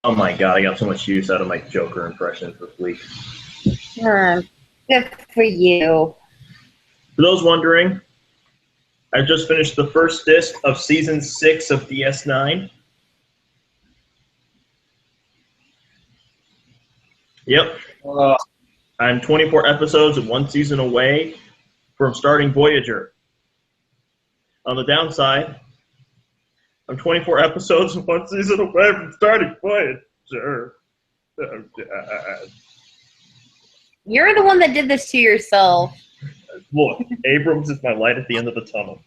Oh my god, I got so much use out of my Joker impressions this week. Good for you. For those wondering, I just finished the first disc of Season 6 of DS9. Yep. I'm 24 episodes and 1 season away from starting Voyager. On the downside, I'm 24 episodes and 1 season away from starting Voyager. Oh, God. You're the one that did this to yourself. Look, Abrams is my light at the end of the tunnel.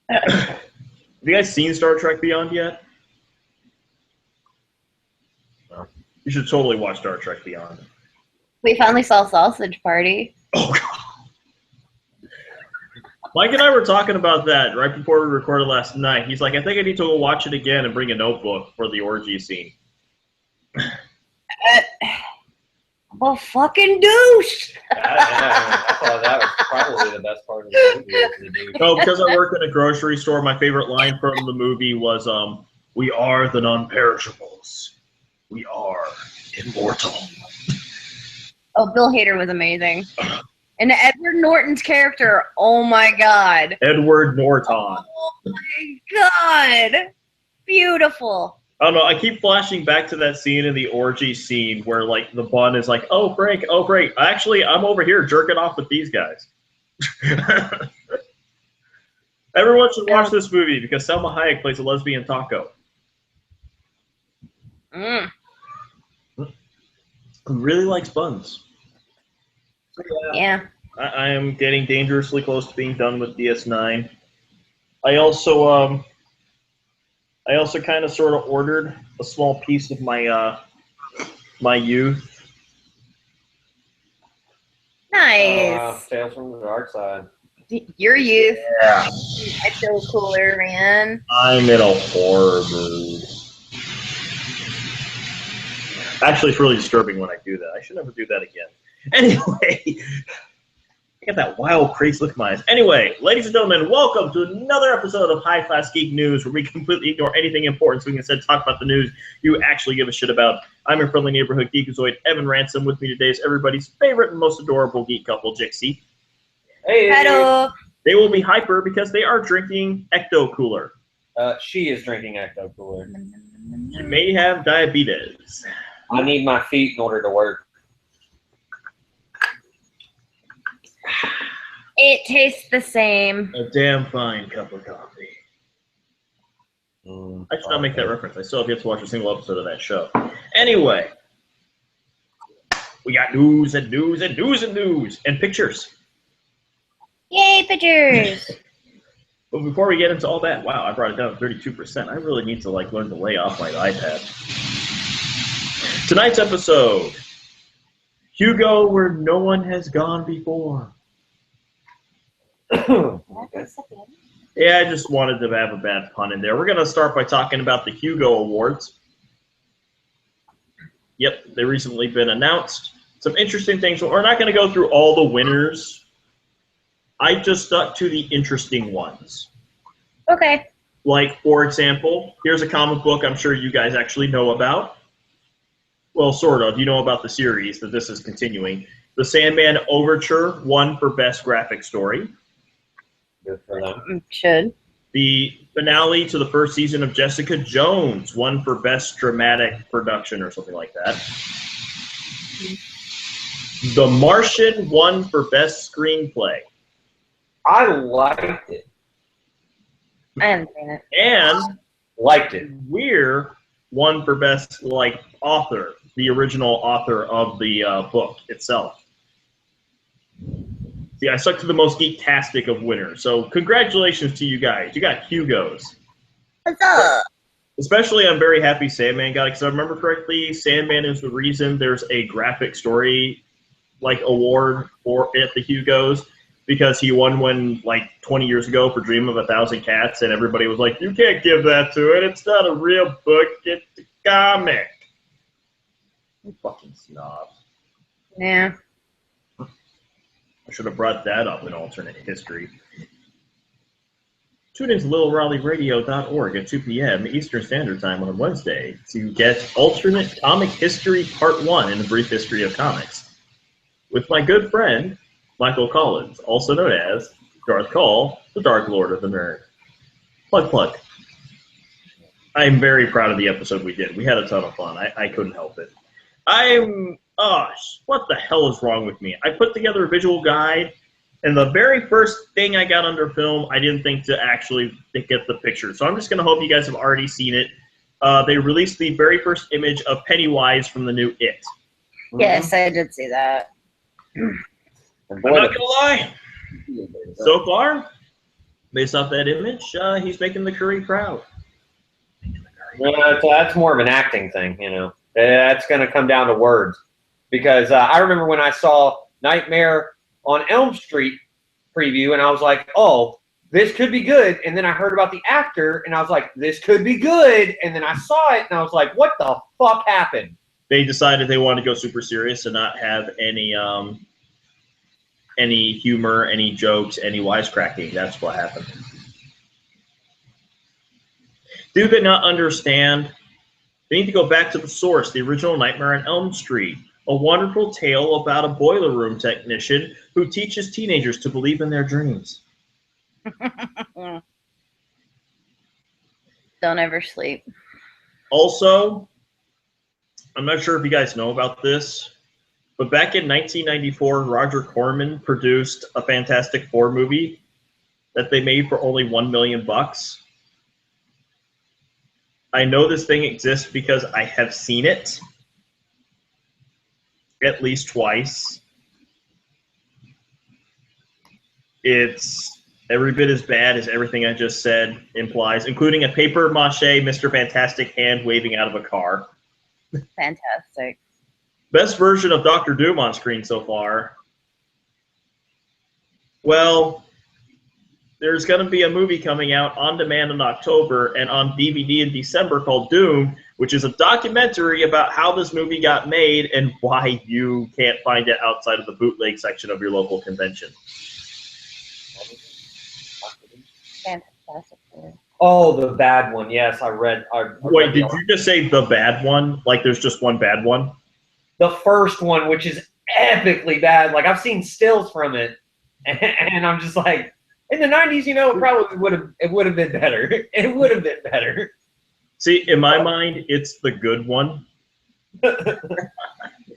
Have you guys seen Star Trek Beyond yet? No. You should totally watch Star Trek Beyond. We finally saw Sausage Party. Oh, God. Mike and I were talking about that right before we recorded last night. He's like, I think I need to go watch it again and bring a notebook for the orgy scene. Well, fucking douche! I thought that was probably the best part of the movie. Was the douche. No, because I work in a grocery store, my favorite line from the movie was, we are the non-perishables. We are immortal. Oh, Bill Hader was amazing. And Edward Norton's character, oh my god. Edward Norton. Oh my god. Beautiful. I don't know, I keep flashing back to that scene in the orgy scene where, like, the bun is like, oh, Frank, oh, great. Actually, I'm over here jerking off with these guys. Everyone should watch this movie because Selma Hayek plays a lesbian taco. Who really likes buns. So, yeah. I am getting dangerously close to being done with DS9. I also kind of sort of ordered a small piece of my my youth. Nice. Tales from the Dark Side. Your youth. Yeah. I feel cooler, man. I'm in a horror mood. Actually, it's really disturbing when I do that. I should never do that again. Anyway, I got that wild, crazy look in my eyes. Anyway, ladies and gentlemen, welcome to another episode of High Class Geek News, where we completely ignore anything important so we can instead talk about the news you actually give a shit about. I'm your friendly neighborhood geekazoid, Evan Ransom. With me today is everybody's favorite and most adorable geek couple, Jixie. Hey. Hello. They will be hyper because they are drinking Ecto Cooler. She is drinking Ecto Cooler. She may have diabetes. I need my feet in order to work. It tastes the same. A damn fine cup of coffee. I should not make that reference. I still have yet to watch a single episode of that show. Anyway, we got news and news and news and news and pictures. Yay, pictures! But before we get into all that, wow, I brought it down to 32%. I really need to learn to lay off my iPad. Tonight's episode, Hugo, where no one has gone before. Yeah, I just wanted to have a bad pun in there. We're going to start by talking about the Hugo Awards. Yep, they've recently been announced. Some interesting things. We're not going to go through all the winners. I just stuck to the interesting ones. Okay. Like, for example, here's a comic book I'm sure you guys actually know about. Well, sort of. You know about the series that this is continuing. The Sandman Overture won for Best Graphic Story. Good for them. Should. The finale to the first season of Jessica Jones won for Best Dramatic Production or something like that. The Martian won for Best Screenplay. I liked it. I haven't seen it. And Liked it. Weir won for Best Author, the original author of the book itself. See, I stuck to the most geektastic of winners. So congratulations to you guys. You got Hugos. What's up? Especially, I'm very happy Sandman got it, because I remember correctly, Sandman is the reason there's a graphic story award for at the Hugos, because he won one 20 years ago for Dream of a Thousand Cats, and everybody was like, you can't give that to it. It's not a real book. It's a comic. You fucking snob. Yeah. I should have brought that up in alternate history. Tune into littleraleigh.radio.org at 2 p.m. Eastern Standard Time on Wednesday to get Alternate Comic History Part 1 in the Brief History of Comics with my good friend, Michael Collins, also known as Darth Call, the Dark Lord of the Nerd. Plug, plug. I'm very proud of the episode we did. We had a ton of fun. I couldn't help it. What the hell is wrong with me? I put together a visual guide, and the very first thing I got under film, I didn't think to actually get the picture. So I'm just going to hope you guys have already seen it. They released the very first image of Pennywise from the new It. Yes, I did see that. I'm not going to lie. So far, based off that image, he's making the Curry proud. That's more of an acting thing, you know. That's going to come down to words. Because I remember when I saw Nightmare on Elm Street preview, and I was like, oh, this could be good. And then I heard about the actor, and I was like, this could be good. And then I saw it, and I was like, what the fuck happened? They decided they wanted to go super serious and not have any humor, any jokes, any wisecracking. That's what happened. Do they not understand? They need to go back to the source, the original Nightmare on Elm Street, a wonderful tale about a boiler room technician who teaches teenagers to believe in their dreams. Don't ever sleep. Also, I'm not sure if you guys know about this, but back in 1994, Roger Corman produced a Fantastic Four movie that they made for only $1 million. I know this thing exists because I have seen it at least twice. It's every bit as bad as everything I just said implies, including a paper mache Mr. Fantastic hand waving out of a car. Fantastic. Best version of Dr. Doom on screen so far. Well, there's going to be a movie coming out on demand in October and on DVD in December called Doom, which is a documentary about how this movie got made and why you can't find it outside of the bootleg section of your local convention. Fantastic. Oh, the bad one. Yes, I read. Wait, did you just say the bad one? Like there's just one bad one? The first one, which is epically bad. Like I've seen stills from it, and I'm just like, in the 90s, you know, it would have been better. It would have been better. See, in my mind, it's the good one.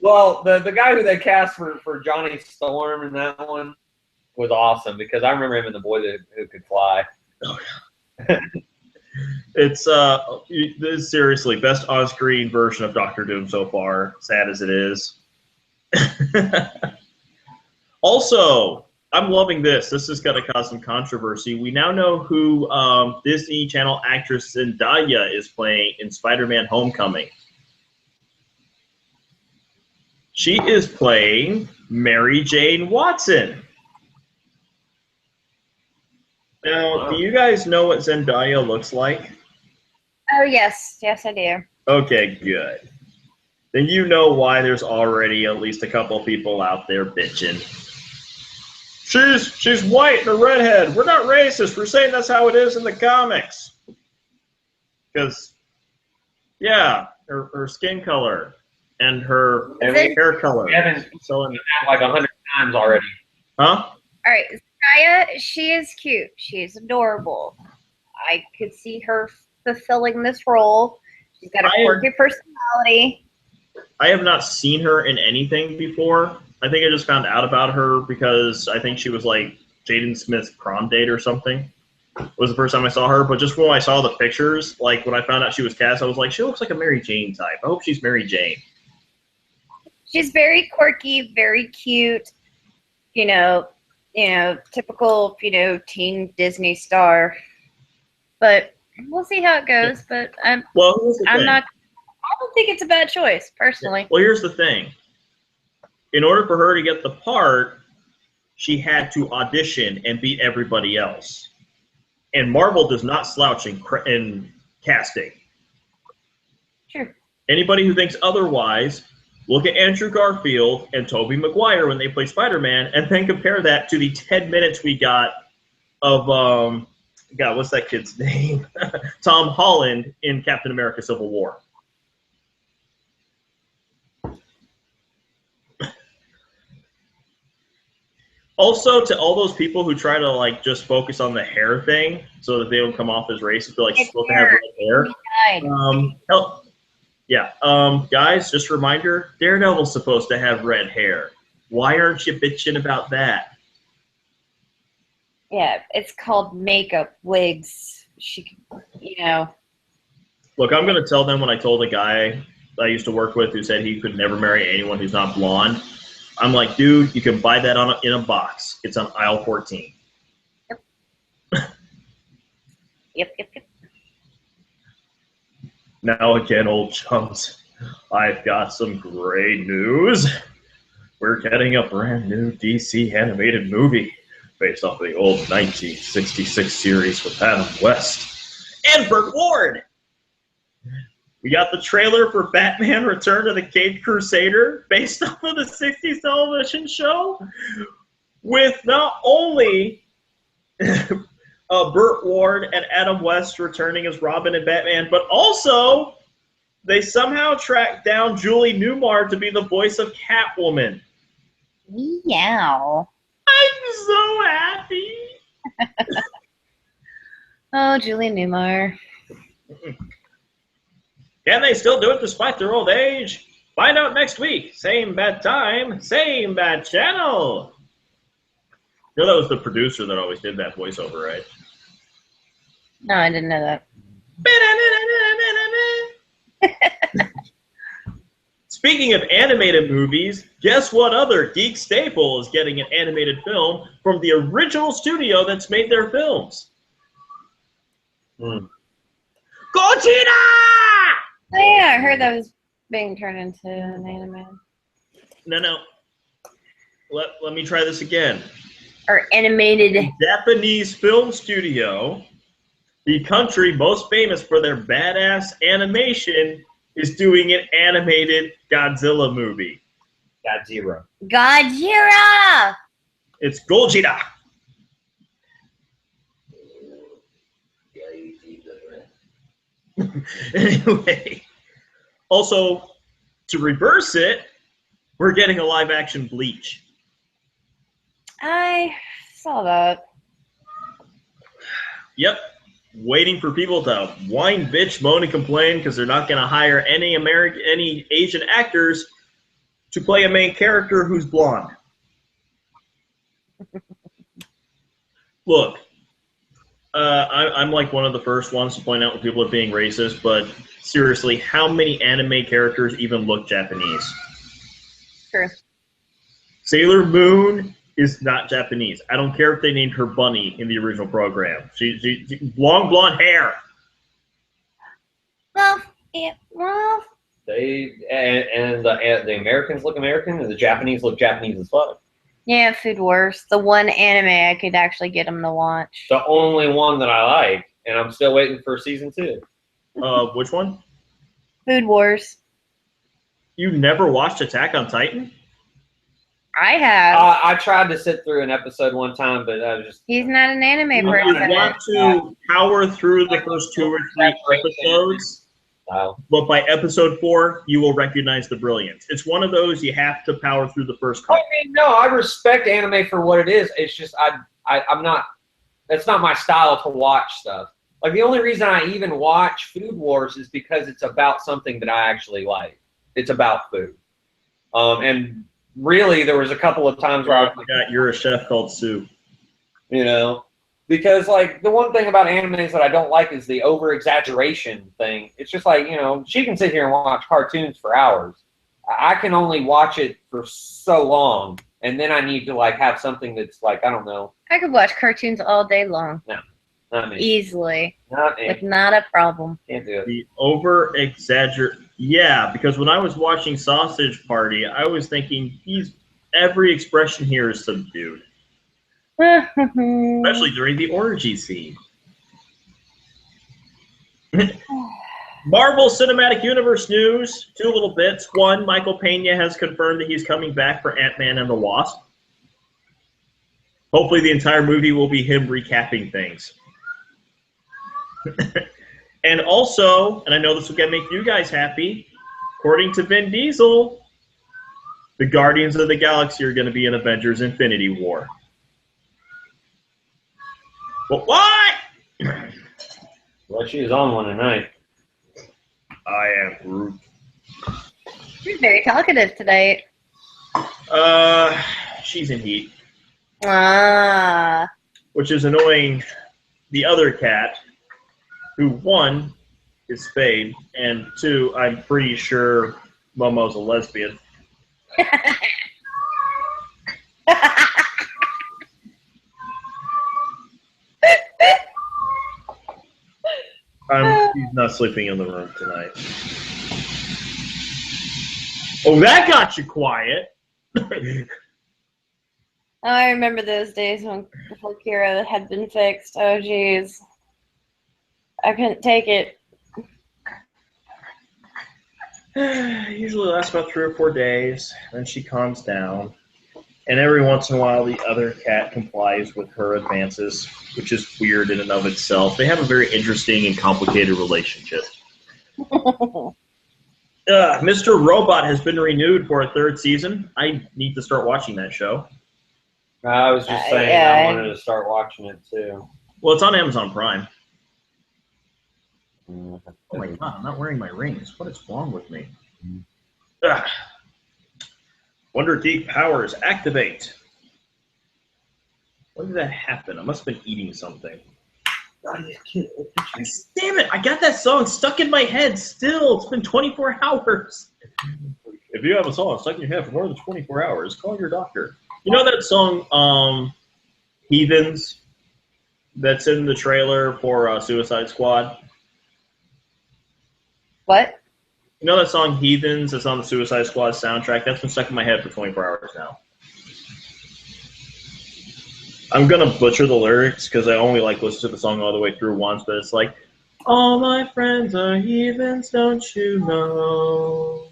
Well, the guy who they cast for Johnny Storm in that one was awesome because I remember him in The Boy Who Could Fly. Oh, yeah. It's this seriously best on-screen version of Doctor Doom so far, sad as it is. Also, I'm loving this. This is going to cause some controversy. We now know who Disney Channel actress Zendaya is playing in Spider-Man Homecoming. She is playing Mary Jane Watson. Now, do you guys know what Zendaya looks like? Oh, yes. Yes, I do. Okay, good. Then you know why there's already at least a couple people out there bitching. She's white and a redhead. We're not racist. We're saying that's how it is in the comics. Because, yeah, her skin color and her hair color. We haven't seen that like 100 times already. Huh? All right. Zendaya, she is cute. She's adorable. I could see her fulfilling this role. She's got a quirky personality. I have not seen her in anything before. I think I just found out about her because I think she was like Jaden Smith's prom date or something. It was the first time I saw her, but just when I saw the pictures, like when I found out she was cast, I was like, she looks like a Mary Jane type. I hope she's Mary Jane. She's very quirky, very cute. You know, typical, teen Disney star. But we'll see how it goes. Yeah. But I don't think it's a bad choice, personally. Well, here's the thing. In order for her to get the part, she had to audition and beat everybody else. And Marvel does not slouch in casting. Sure. Anybody who thinks otherwise, look at Andrew Garfield and Tobey Maguire when they play Spider-Man, and then compare that to the 10 minutes we got of God, what's that kid's name? Tom Holland in Captain America: Civil War. Also, to all those people who try to like just focus on the hair thing so that they don't come off as racist, but like you're supposed to have red hair. Guys, just a reminder: Daredevil's supposed to have red hair. Why aren't you bitching about that? Yeah, it's called makeup wigs. She, Look, I'm going to tell them what I told a guy I used to work with who said he could never marry anyone who's not blonde. I'm like, dude, you can buy that in a box. It's on aisle 14. Yep. Now again, old chums, I've got some great news. We're getting a brand new DC animated movie based off the old 1966 series with Adam West and Burt Ward. We got the trailer for Batman Return of the Caped Crusader based off of the 60s television show with not only Burt Ward and Adam West returning as Robin and Batman, but also they somehow tracked down Julie Newmar to be the voice of Catwoman. Meow. I'm so happy. Oh, Julie Newmar. Can they still do it despite their old age? Find out next week. Same bad time, same bad channel. You know that was the producer that always did that voiceover, right? No, I didn't know that. Speaking of animated movies, guess what other geek staple is getting an animated film from the original studio that's made their films? Gojira! Oh, yeah, I heard that was being turned into an anime. No. Let me try this again. Or animated. Japanese film studio, the country most famous for their badass animation, is doing an animated Godzilla movie. Godzilla. It's Gojira. Anyway, also, to reverse it, we're getting a live-action Bleach. I saw that. Yep. Waiting for people to whine, bitch, moan, and complain because they're not going to hire any Asian actors to play a main character who's blonde. Look, I'm like one of the first ones to point out when people are being racist, but seriously, how many anime characters even look Japanese? True. Sailor Moon is not Japanese. I don't care if they named her Bunny in the original program. She long blonde hair. Well. The Americans look American, and the Japanese look Japanese as fuck. Yeah, Food Wars. The one anime I could actually get them to watch. The only one that I like, and I'm still waiting for season 2. Which one? Food Wars. You never watched Attack on Titan? I have. I tried to sit through an episode one time, but I was just... He's not an anime You person. want to power through the first 2 or 3 episodes, but by episode 4, you will recognize the brilliance. It's one of those you have to power through the first couple. I mean, no, I respect anime for what it is. It's just I'm not. That's not my style to watch stuff. Like the only reason I even watch Food Wars is because it's about something that I actually like. It's about food. And really, there was a couple of times where I was like, "You're a chef called Sue." You know. Because, like, the one thing about animes that I don't like is the over-exaggeration thing. It's just like, she can sit here and watch cartoons for hours. I can only watch it for so long, and then I need to, like, have something that's, like, I don't know. I could watch cartoons all day long. No, not me. Easily. Not me. With not a problem. Can't do it. The over-exaggerate... Yeah, because when I was watching Sausage Party, I was thinking, every expression here is subdued. Especially during the orgy scene. Marvel Cinematic Universe news, 2 little bits. 1, Michael Pena has confirmed that he's coming back for Ant-Man and the Wasp. Hopefully the entire movie will be him recapping things. And also, and I know this will make you guys happy, according to Vin Diesel, the Guardians of the Galaxy are going to be in Avengers Infinity War. But what? Well, she's on one tonight. I am Groot. She's very talkative tonight. She's in heat. Ah. Which is annoying the other cat, who, one, is Spade, and two, I'm pretty sure Momo's a lesbian. He's not sleeping in the room tonight. Oh, that got you quiet. I remember those days when Kira had been fixed. Oh, jeez. I couldn't take it. Usually lasts about 3 or 4 days, then she calms down. And every once in a while, the other cat complies with her advances, which is weird in and of itself. They have a very interesting and complicated relationship. Mr. Robot has been renewed for a 3rd season. I need to start watching that show. I was just saying yeah. I wanted to start watching it too. Well, it's on Amazon Prime. Oh my god, I'm not wearing my rings. What is wrong with me? Wonder Geek powers activate. When did that happen? I must have been eating something. Damn it! I got that song stuck in my head still. It's been 24 hours. If you have a song stuck in your head for more than 24 hours, call your doctor. You know that song, Heathens, that's in the trailer for Suicide Squad? What? You know that song Heathens that's on the Suicide Squad soundtrack? That's been stuck in my head for 24 hours now. I'm going to butcher the lyrics because I only listen to the song all the way through once, but it's like, all my friends are heathens, don't you know?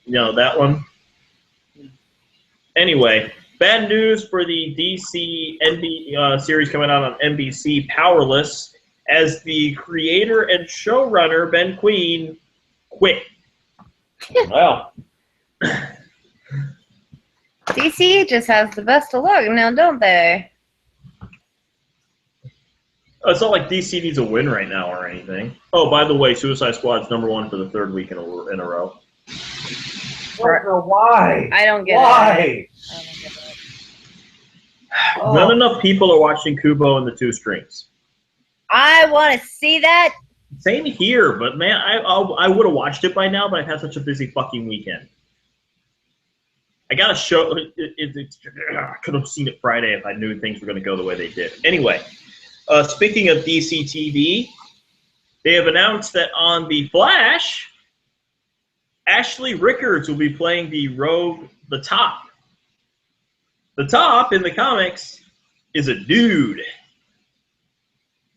You know, that one? Anyway, bad news for the DC series coming out on NBC, Powerless, as the creator and showrunner, Ben Queen, quit. Well. DC just has the best of luck now, don't they? It's not like DC needs a win right now or anything. Oh, by the way, Suicide Squad's #1 for the 3rd week in a row. I don't know why. I don't get it. Why? I don't get it. Not enough people are watching Kubo and the Two Strings. I want to see that. Same here, but man, I would have watched it by now, but I've had such a busy fucking weekend. I got a show. I could have seen it Friday if I knew things were going to go the way they did. Anyway, speaking of DC TV, they have announced that on The Flash, Ashley Rickards will be playing the rogue, the Top. The Top in the comics is a dude.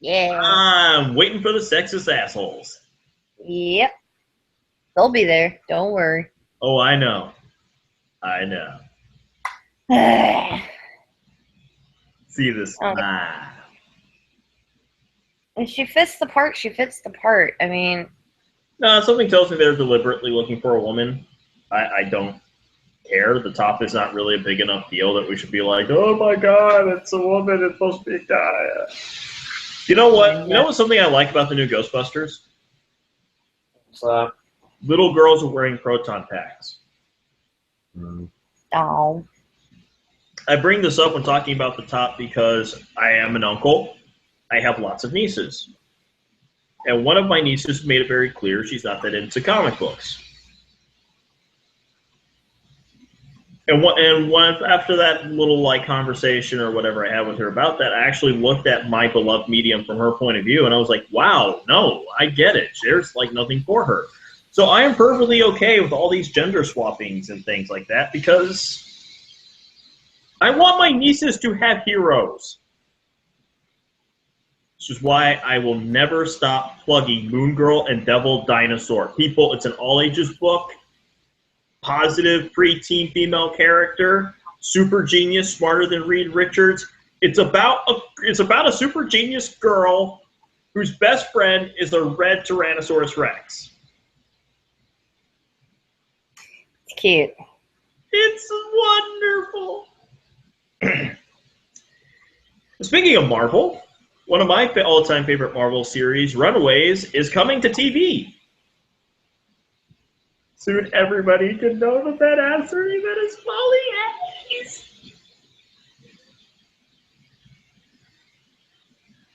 Yeah. I'm waiting for the sexist assholes. Yep. They'll be there. Don't worry. Oh, I know. I know. See this? If she fits the part, she fits the part. I mean... No, something tells me they're deliberately looking for a woman. I don't care. The Top is not really a big enough deal that we should be like, oh my god, it's a woman, it's supposed to be a guy. You know what? You know what's something I like about the new Ghostbusters? Little girls are wearing proton packs. Oh. I bring this up when talking about the Top because I am an uncle. I have lots of nieces. And one of my nieces made it very clear she's not that into comic books. And after that little conversation or whatever I had with her about that, I actually looked at my beloved medium from her point of view, and I was like, wow, no, I get it. There's nothing for her. So I am perfectly okay with all these gender swappings and things like that because I want my nieces to have heroes. Which is why I will never stop plugging Moon Girl and Devil Dinosaur. People, it's an all-ages book. Positive preteen female character. Super genius, smarter than Reed Richards. It's about a super genius girl whose best friend is a red Tyrannosaurus Rex. It's cute. It's wonderful. Speaking of Marvel, one of my all-time favorite Marvel series, Runaways, is coming to TV. Soon everybody can know that answer, that is Molly Hayes.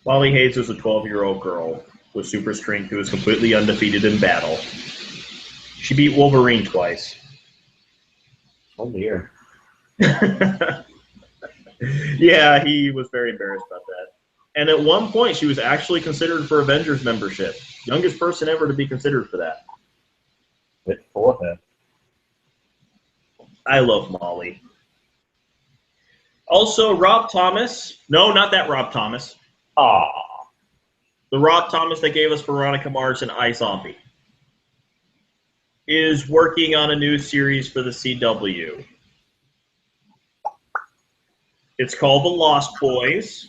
Molly Hayes was a 12-year-old girl with super strength who was completely undefeated in battle. She beat Wolverine twice. Oh dear. Yeah, he was very embarrassed about that. And at one point, she was actually considered for Avengers membership. Youngest person ever to be considered for that. Good for her. I love Molly. Also, Rob Thomas. No, not that Rob Thomas. Aww. The Rob Thomas that gave us Veronica Mars and iZombie is working on a new series for the CW. It's called The Lost Boys.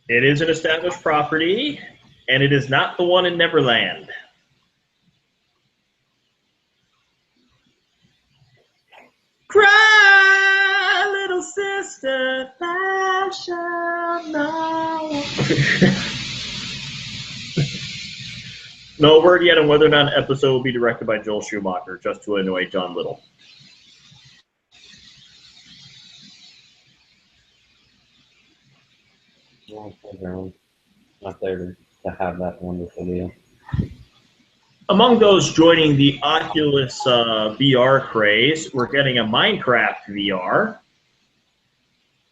It is an established property, and it is not the one in Neverland. Cry, little sister, thou shalt not. No word yet on whether or not an episode will be directed by Joel Schumacher, just to annoy John Little. Not there to have that wonderful deal. Among those joining the Oculus VR craze, we're getting a Minecraft VR.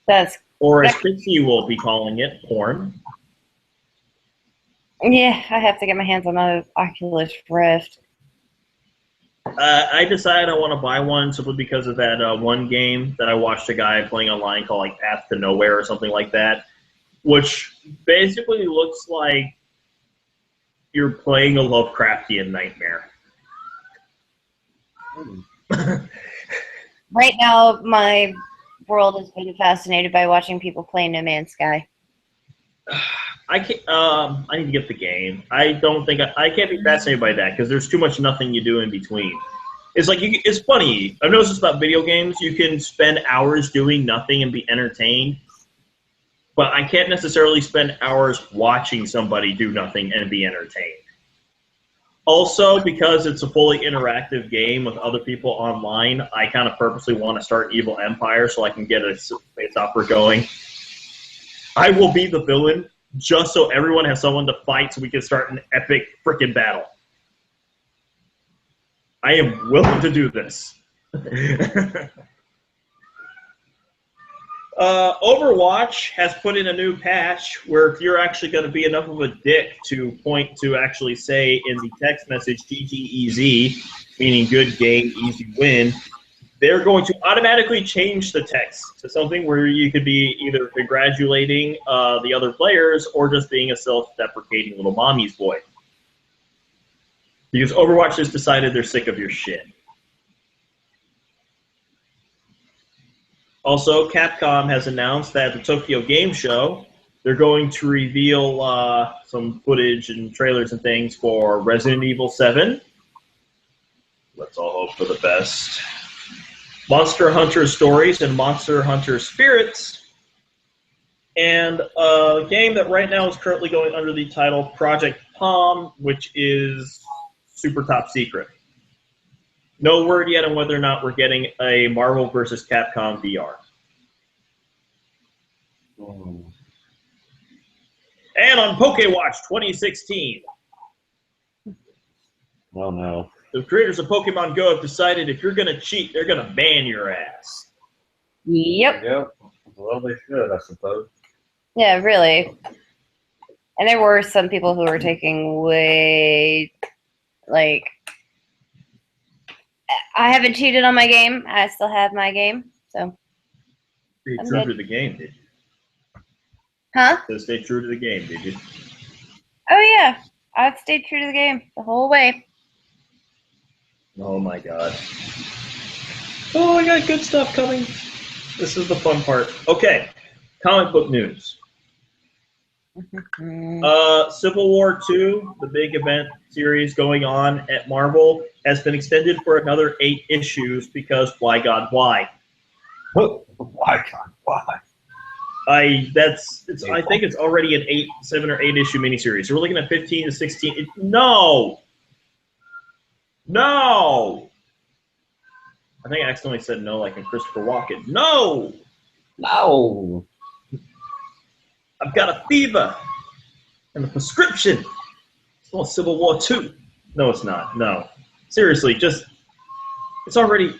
That's Or as Pixie will be calling it, porn. yeah. I have to get my hands on an Oculus Rift. I decided I want to buy one simply because of that one game that I watched a guy playing online called like Path to Nowhere or something like that, which basically looks like you're playing a Lovecraftian nightmare. Right now, my world is being fascinated by watching people play No Man's Sky. I can't. I need to get the game. I don't think I can't be fascinated by that because there's too much nothing you do in between. It's like it's funny. I've noticed this about video games. You can spend hours doing nothing and be entertained, but I can't necessarily spend hours watching somebody do nothing and be entertained. Also, because it's a fully interactive game with other people online, I kind of purposely want to start Evil Empire so I can get a space opera going. I will be the villain just so everyone has someone to fight so we can start an epic freaking battle. I am willing to do this. Overwatch has put in a new patch where if you're actually going to be enough of a dick to point to actually say in the text message GGEZ, meaning good game, easy win, they're going to automatically change the text to something where you could be either congratulating the other players or just being a self-deprecating little mommy's boy. Because Overwatch has decided they're sick of your shit. Also, Capcom has announced that at the Tokyo Game Show, they're going to reveal some footage and trailers and things for Resident Evil 7. Let's all hope for the best. Monster Hunter Stories and Monster Hunter Spirits. And a game that right now is currently going under the title Project Palm, which is super top secret. No word yet on whether or not we're getting a Marvel vs. Capcom VR. And on PokéWatch 2016. Oh no. The creators of Pokemon Go have decided if you're going to cheat, they're going to ban your ass. Yep. Yep. Well, they should, I suppose. Yeah, really. And there were some people who were taking way, like, I haven't cheated on my game. I still have my game, so. Stay I'm true good. to the game, did you? Huh? So stay true to the game, did you? Oh, yeah. I've stayed true to the game the whole way. Oh my god. Oh, I got good stuff coming. This is the fun part. Okay, comic book news. Civil War 2, the big event series going on at Marvel, has been extended for another 8 issues because why God, why? Why, God, why? I think it's already an 7 or 8 issue miniseries. So we're looking at 15 to 16. No. I think I accidentally said no, like in Christopher Walken. No. I've got a fever and a prescription. It's called Civil War 2. No, it's not. No. Seriously, it's already,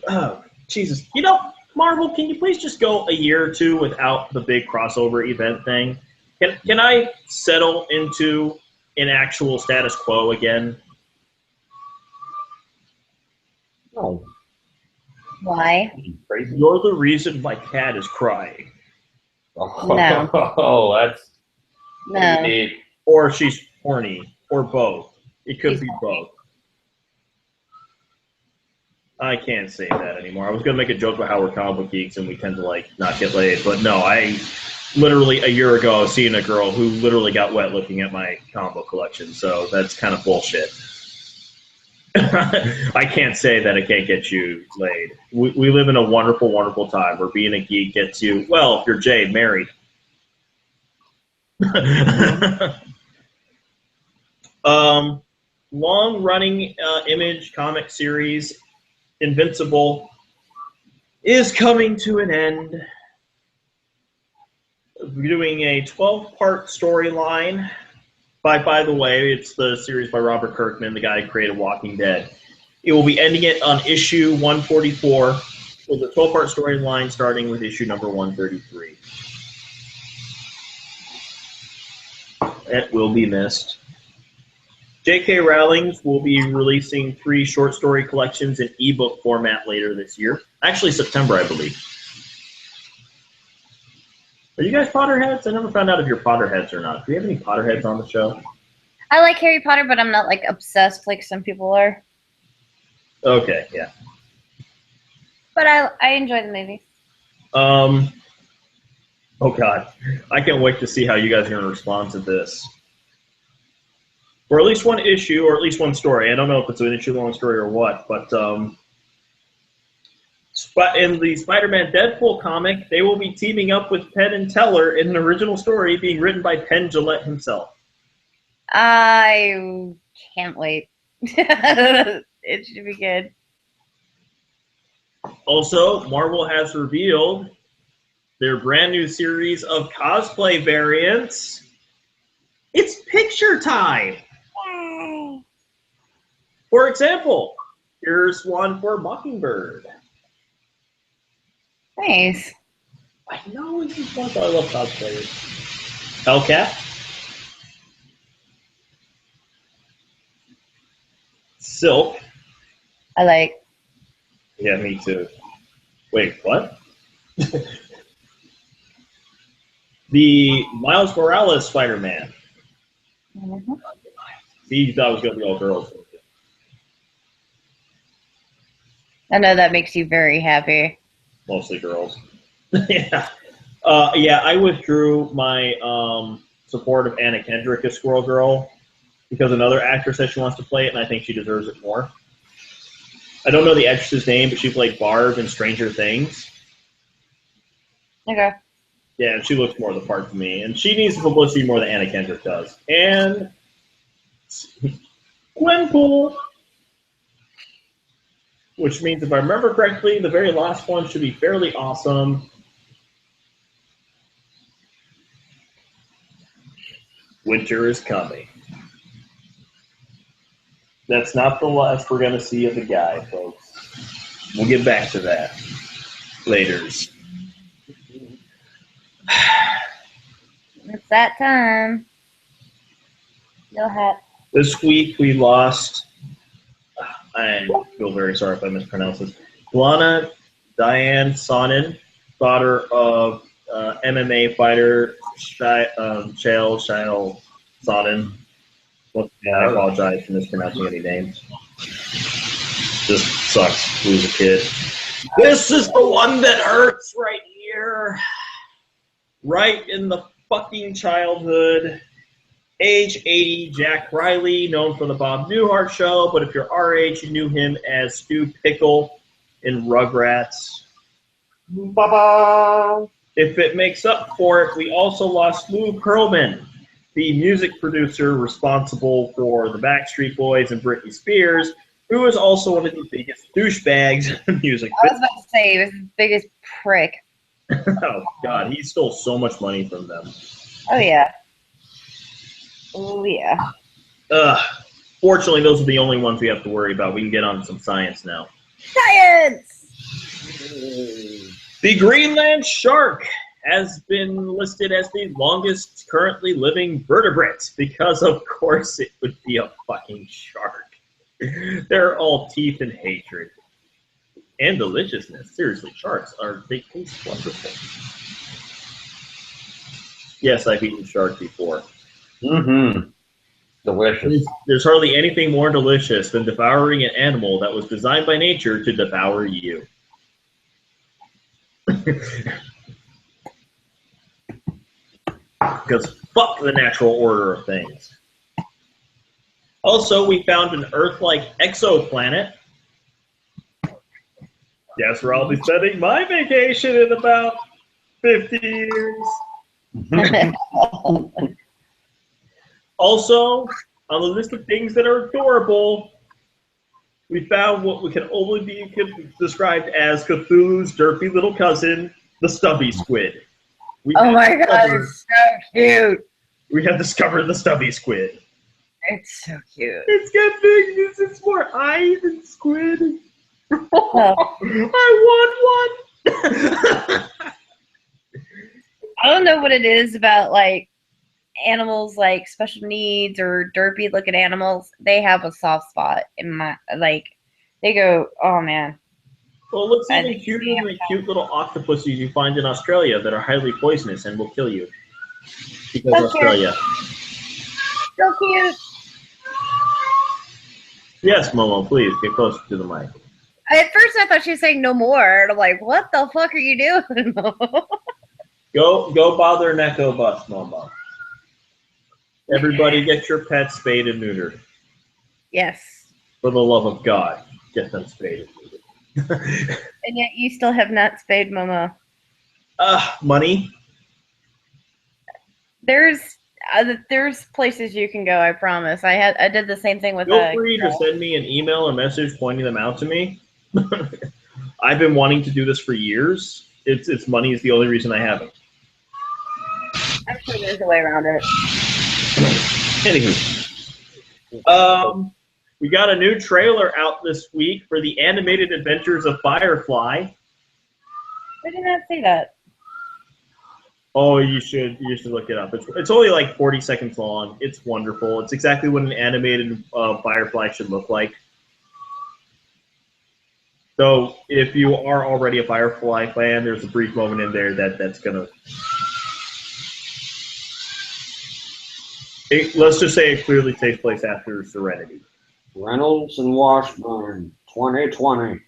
Jesus. You know, Marvel, can you please just go a year or 2 without the big crossover event thing? Can I settle into an actual status quo again? No. Why? Crazy. You're the reason my cat is crying. No. Oh, that's No. deep. Or she's horny, or both. It could She's be horny. both. I can't say that anymore. I was going to make a joke about how we're comic book geeks and we tend to, like, not get laid. But no, I literally, a year ago, I was seeing a girl who literally got wet looking at my comic book collection. So that's kind of bullshit. I can't say that I can't get you laid. We live in a wonderful, wonderful time where being a geek gets you, well, if you're Jay, married. Long-running Image comic series Invincible is coming to an end. We're doing a 12-part storyline. By the way, it's the series by Robert Kirkman, the guy who created Walking Dead. It will be ending it on issue 144 with a 12-part storyline starting with issue number 133. It will be missed. J.K. Rowling will be releasing 3 short story collections in ebook format later this year. Actually, September, I believe. Are you guys Potterheads? I never found out if you're Potterheads or not. Do you have any Potterheads on the show? I like Harry Potter, but I'm not like obsessed like some people are. Okay, yeah. But I enjoy the movies. Oh God, I can't wait to see how you guys are going to respond to this. For at least one issue, or at least one story. I don't know if it's an issue-long story or what, but in the Spider-Man Deadpool comic, they will be teaming up with Penn and Teller in an original story being written by Penn Jillette himself. I can't wait. It should be good. Also, Marvel has revealed their brand new series of cosplay variants. It's picture time! For example, here's one for Mockingbird. Nice. I know this is fun, I love cosplayers. Hellcat. Silk. I like. Yeah, me too. Wait, what? The Miles Morales Spider-Man. Mm-hmm. He thought it was going to be all girls. I know that makes you very happy. Mostly girls. Yeah. Yeah, I withdrew my support of Anna Kendrick as Squirrel Girl because another actress said she wants to play it, and I think she deserves it more. I don't know the actress's name, but she played Barb in Stranger Things. Okay. Yeah, she looks more the part to me, and she needs the publicity more than Anna Kendrick does. And Gwenpool, which means, if I remember correctly, the very last one should be fairly awesome. Winter is coming. That's not the last we're going to see of the guy, folks. We'll get back to that later. It's that time. No hat. This week we lost, I feel very sorry if I mispronounce this, Lana Diane Sonnen, daughter of MMA fighter Chael Sonnen. I apologize for mispronouncing any names. Just sucks to lose a kid. This is the one that hurts right here. Right in the fucking childhood. Age 80, Jack Riley, known from the Bob Newhart Show, but if you're our age, you knew him as Stu Pickle in Rugrats. Ba-ba. If it makes up for it, we also lost Lou Pearlman, the music producer responsible for the Backstreet Boys and Britney Spears, who is also one of the biggest douchebags in music. I was about to say, he was the biggest prick. Oh, God, he stole so much money from them. Oh, yeah. Oh, yeah. Fortunately, those are the only ones we have to worry about. We can get on to some science now. Science! The Greenland shark has been listed as the longest currently living vertebrate because, of course, it would be a fucking shark. They're all teeth and hatred. And deliciousness. Seriously, sharks they taste wonderful. Yes, I've eaten shark before. Mm-hmm. Delicious. There's hardly anything more delicious than devouring an animal that was designed by nature to devour you. Because fuck the natural order of things. Also, we found an Earth-like exoplanet. Guess where I'll be spending my vacation in about 50 years. Also, on the list of things that are adorable, we found what we can only be described as Cthulhu's derpy little cousin, the stubby squid. Oh my god, it's so cute. We have discovered the stubby squid. It's so cute. It's got bigness. It's more eye than squid. Oh. I want one. I don't know what it is about, like, animals like special needs or derpy looking animals. They have a soft spot in my, like, they go, oh man. Well, it looks even cuter than the cute little octopuses you find in Australia that are highly poisonous and will kill you. Because Okay. Australia. So cute. Yes, Momo, please get closer to the mic. At first I thought she was saying no more. And I'm like, what the fuck are you doing, Momo? Go bother an echo bus, Momo. Everybody get your pets spayed and neutered. Yes. For the love of God, get them spayed and neutered. And yet you still have not spayed Momo. Money. There's places you can go, I promise. I did the same thing with Feel free to send me an email or message pointing them out to me. I've been wanting to do this for years. It's money is the only reason I haven't. I'm sure there's a way around it. Anywho, we got a new trailer out this week for the animated adventures of Firefly. I did not see that. Oh, you should look it up. It's only like 40 seconds long. It's wonderful. It's exactly what an animated Firefly should look like. So if you are already a Firefly fan, there's a brief moment in there that's gonna. Let's just say it clearly takes place after Serenity. Reynolds and Washburn, 2020.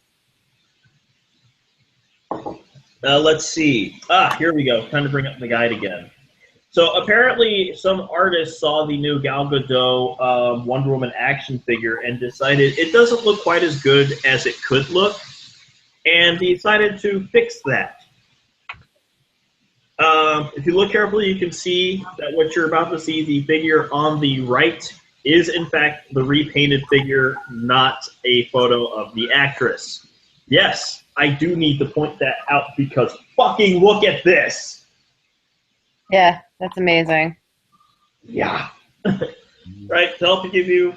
Let's see. Here we go. Time to bring up the guide again. So apparently some artists saw the new Gal Gadot Wonder Woman action figure and decided it doesn't look quite as good as it could look, and decided to fix that. If you look carefully, you can see that what you're about to see, the figure on the right, is in fact the repainted figure, not a photo of the actress. Yes, I do need to point that out because fucking look at this. Yeah, that's amazing. Yeah. Right, to help give you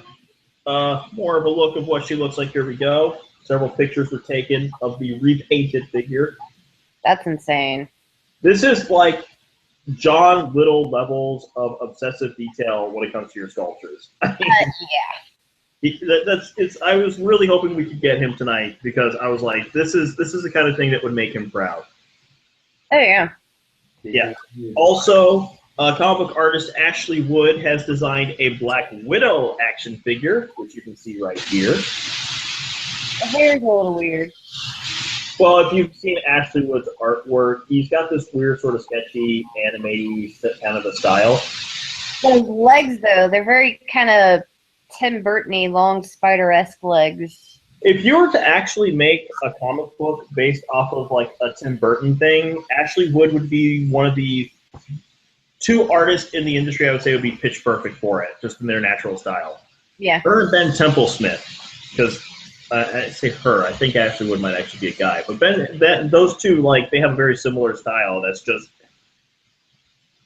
more of a look of what she looks like, here we go. Several pictures were taken of the repainted figure. That's insane. This is like John Little levels of obsessive detail when it comes to your sculptures. Yeah. I was really hoping we could get him tonight because I was like, this is the kind of thing that would make him proud. Oh yeah. Yeah. Also, comic book artist Ashley Wood has designed a Black Widow action figure, which you can see right here. The hair's a little weird. Well, if you've seen Ashley Wood's artwork, he's got this weird sort of sketchy anime kind of a style. Those legs, though, they're very kind of Tim Burton-y, long spider-esque legs. If you were to actually make a comic book based off of like a Tim Burton thing, Ashley Wood would be one of the 2 artists in the industry I would say would be pitch perfect for it, just in their natural style. Yeah. Her and Ben Templesmith, because I say her, I think Ashley Wood might actually be a guy, but those two, like, they have a very similar style. That's just,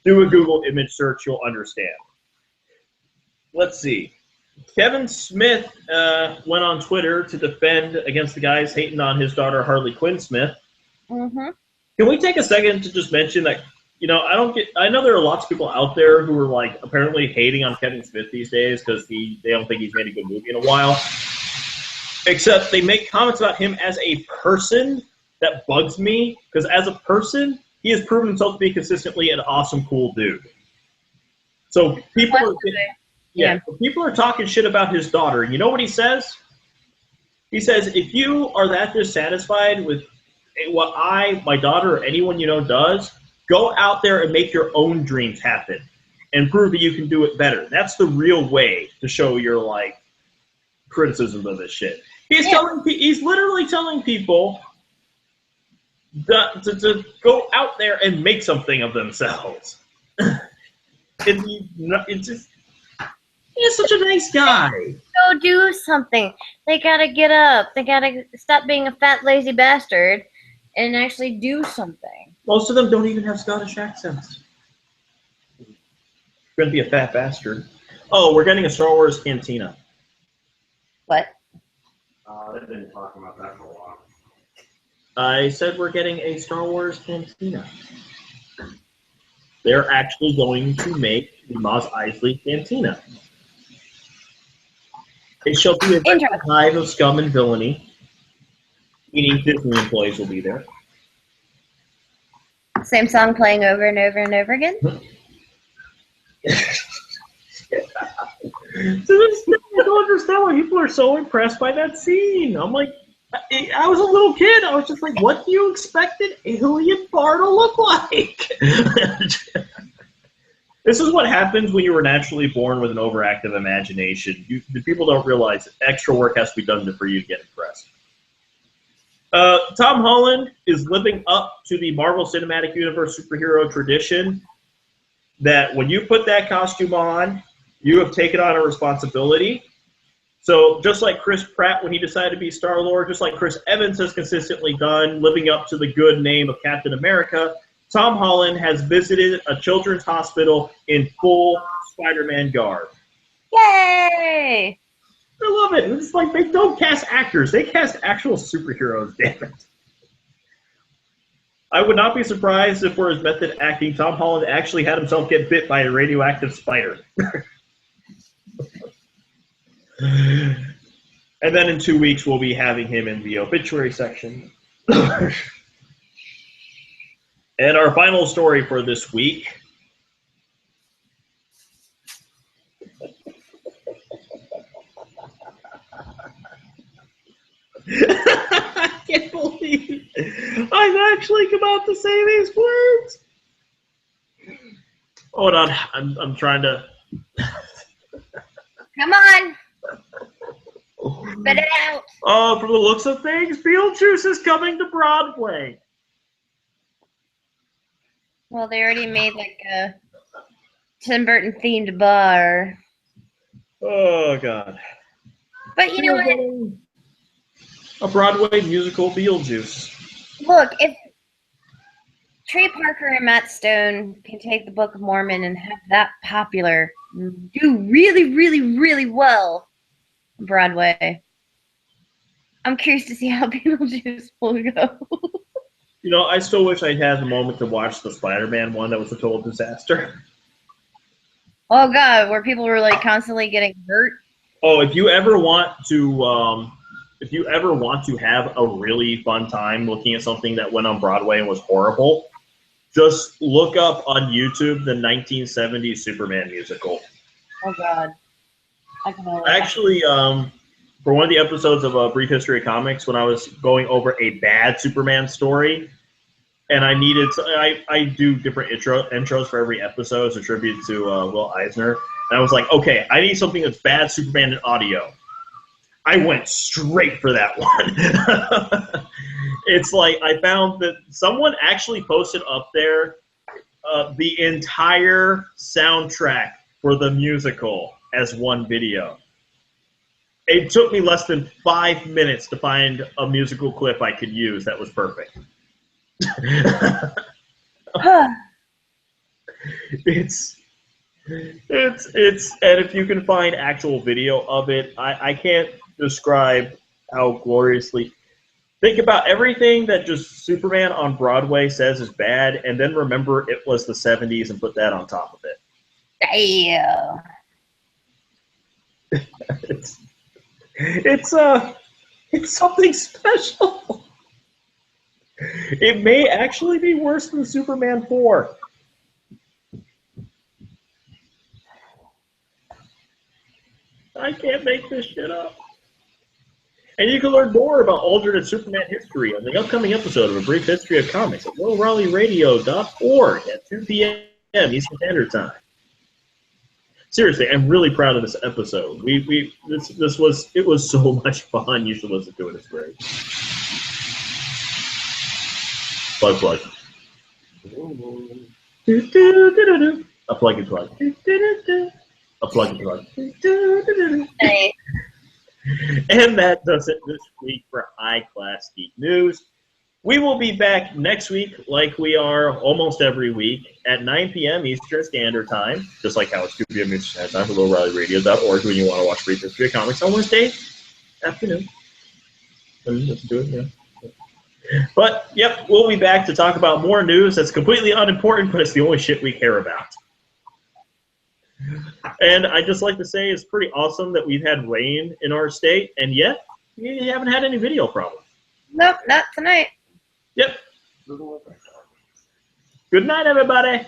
do a Google image search, you'll understand. Let's see. Kevin Smith went on Twitter to defend against the guys hating on his daughter Harley Quinn Smith. Mm-hmm. Can we take a second to just mention that, you know, I know there are lots of people out there who are like apparently hating on Kevin Smith these days because they don't think he's made a good movie in a while. Except they make comments about him as a person that bugs me, because as a person, he has proven himself to be consistently an awesome, cool dude. So people are talking shit about his daughter. You know what he says? He says, if you are that dissatisfied with what my daughter, or anyone you know does, go out there and make your own dreams happen and prove that you can do it better. That's the real way to show your, like, criticism of this shit. He's literally telling people to go out there and make something of themselves. It's just, he's such a nice guy. Go do something. They gotta get up. They gotta stop being a fat, lazy bastard and actually do something. Most of them don't even have Scottish accents. You're gonna be a fat bastard. Oh, we're getting a Star Wars cantina. What? They've been talking about that for a while. I said we're getting a Star Wars cantina. They're actually going to make the Mos Eisley cantina. It shall be a hive of scum and villainy. Meaning Disney employees will be there. Same song playing over and over and over again? I don't understand why people are so impressed by that scene. I'm like, I was a little kid. I was just like, what do you expect an alien bar to look like? This is what happens when you were naturally born with an overactive imagination. The people don't realize extra work has to be done for you to get impressed. Tom Holland is living up to the Marvel Cinematic Universe superhero tradition that when you put that costume on, you have taken on a responsibility. So just like Chris Pratt when he decided to be Star-Lord, just like Chris Evans has consistently done, living up to the good name of Captain America, Tom Holland has visited a children's hospital in full Spider-Man garb. Yay! I love it. It's like they don't cast actors. They cast actual superheroes, damn it. I would not be surprised if for his method acting, Tom Holland actually had himself get bit by a radioactive spider. And then in 2 weeks, we'll be having him in the obituary section. And our final story for this week. I can't believe I've actually come out to say these words. Hold on, I'm trying to. Come on. Spit it out. Oh, from the looks of things, Beetlejuice is coming to Broadway. Well, they already made like a Tim Burton themed bar. Oh, God. But you know what? A Broadway musical Beetlejuice. Look, if Trey Parker and Matt Stone can take the Book of Mormon and have that popular, do really, really, really well on Broadway, I'm curious to see how Beetlejuice will go. You know, I still wish I'd had the moment to watch the Spider-Man one that was a total disaster. Oh, God, where people were like constantly getting hurt. Oh, if you ever want to have a really fun time looking at something that went on Broadway and was horrible, just look up on YouTube the 1970s Superman musical. Oh, God. Actually, for one of the episodes of A Brief History of Comics when I was going over a bad Superman story, and I needed I do different intros for every episode as a tribute to Will Eisner, and I was like, okay, I need something that's bad Superman in audio. I went straight for that one. It's like I found that someone actually posted up there the entire soundtrack for the musical as one video. It took me less than 5 minutes to find a musical clip I could use that was perfect. It's and if you can find actual video of it, I can't describe how gloriously. Think about everything that just Superman on Broadway says is bad, and then remember it was the 70s and put that on top of it. Damn. It's something special. It may actually be worse than Superman 4. I can't make this shit up. And you can learn more about alternate Superman history on the upcoming episode of A Brief History of Comics at lowraleigh.org at 2 p.m. Eastern Standard Time. Seriously, I'm really proud of this episode. It was so much fun. You should listen to it. It's great. Plug. A plug and plug. A plug and plug. Nice. And that does it this week for High Class Geek News. We will be back next week, like we are almost every week, at 9 p.m. Eastern Standard Time, just like how it's 2 p.m. Eastern Standard Time for lowraleigh.org when you want to watch Brief History of Comics on Wednesday afternoon. Let's do it, yeah. But, yep, we'll be back to talk about more news that's completely unimportant, but it's the only shit we care about. And I'd just like to say it's pretty awesome that we've had rain in our state, and yet we haven't had any video problems. Nope, not tonight. Yep. Good night, everybody.